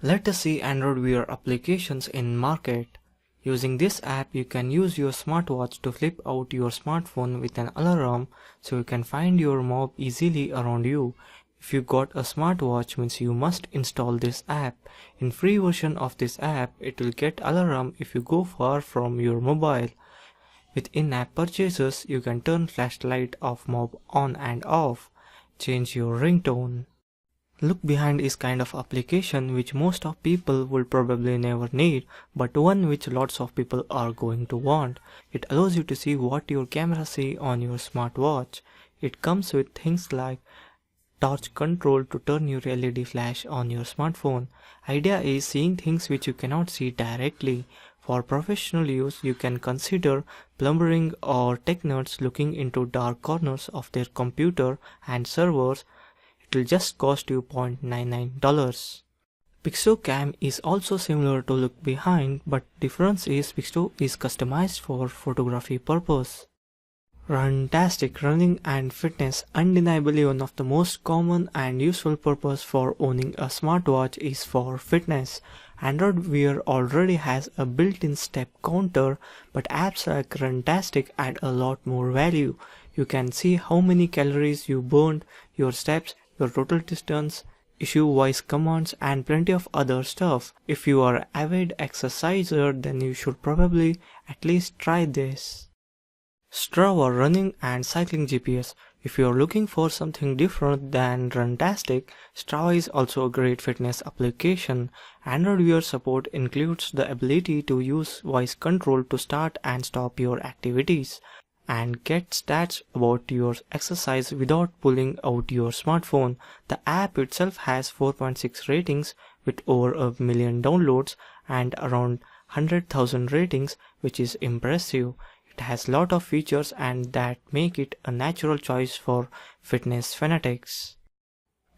Let us see Android Wear applications in market. Using this app, you can use your smartwatch to flip out your smartphone with an alarm so you can find your mob easily around you. If you got a smartwatch, means you must install this app. In free version of this app, it will get alarm if you go far from your mobile. With in-app purchases, you can turn flashlight of mob on and off, change your ringtone. LookBehind is kind of application which most of people will probably never need, but one which lots of people are going to want. It allows you to see what your camera see on your smartwatch. It comes with things like torch control to turn your LED flash on your smartphone. Idea is seeing things which you cannot see directly. For professional use, you can consider plumbing or tech nerds looking into dark corners of their computer and servers. It will just cost you $0.99. PixelCam is also similar to LookBehind, but difference is Pixel is customized for photography purpose. Runtastic, running and fitness. Undeniably one of the most common and useful purpose for owning a smartwatch is for fitness. Android Wear already has a built-in step counter, but apps like Runtastic add a lot more value. You can see how many calories you burned, your steps, your total distance, issue voice commands and plenty of other stuff. If you are an avid exerciser, then you should probably at least try this. Strava, running and cycling GPS. If you are looking for something different than Runtastic, Strava is also a great fitness application. Android Wear support includes the ability to use voice control to start and stop your activities and get stats about your exercise without pulling out your smartphone. The app itself has 4.6 ratings with over 1 million downloads and around 100,000 ratings, which is impressive. It has lot of features and that make it a natural choice for fitness fanatics.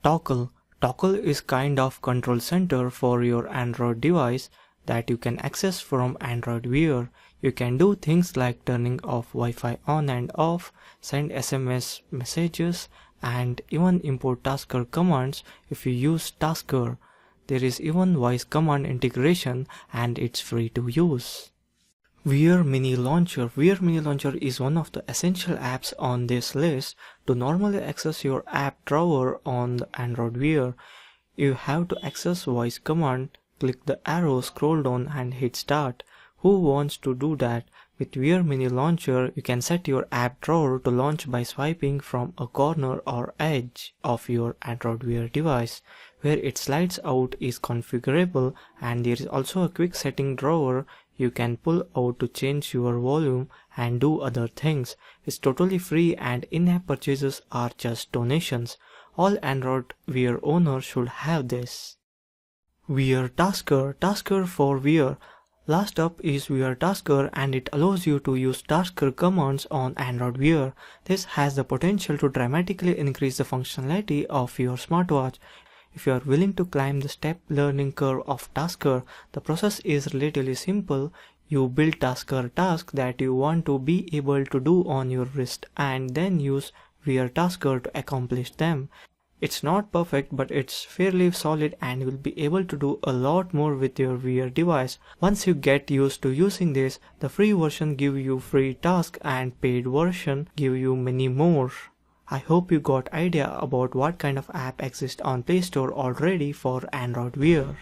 Toggle. Toggle is kind of control center for your Android device that you can access from Android Wear. You can do things like turning off Wi-Fi on and off, send SMS messages, and even import Tasker commands if you use Tasker. There is even voice command integration and it's free to use. Wear Mini Launcher. Wear Mini Launcher is one of the essential apps on this list. To normally access your app drawer on the Android Wear, you have to access voice command, click the arrow, scroll down and hit start. Who wants to do that? With Wear Mini Launcher, you can set your app drawer to launch by swiping from a corner or edge of your Android Wear device. Where it slides out is configurable and there is also a quick setting drawer you can pull out to change your volume and do other things. It's totally free and in-app purchases are just donations. All Android Wear owners should have this. Wear Tasker. Tasker for Wear. Last up is Wear Tasker and it allows you to use Tasker commands on Android Wear. This has the potential to dramatically increase the functionality of your smartwatch. If you are willing to climb the step learning curve of Tasker, the process is relatively simple. You build Tasker tasks that you want to be able to do on your wrist and then use Wear Tasker to accomplish them. It's not perfect, but it's fairly solid and you'll be able to do a lot more with your Wear device. Once you get used to using this, the free version gives you free tasks and paid version give you many more. I hope you got idea about what kind of app exists on Play Store already for Android Wear.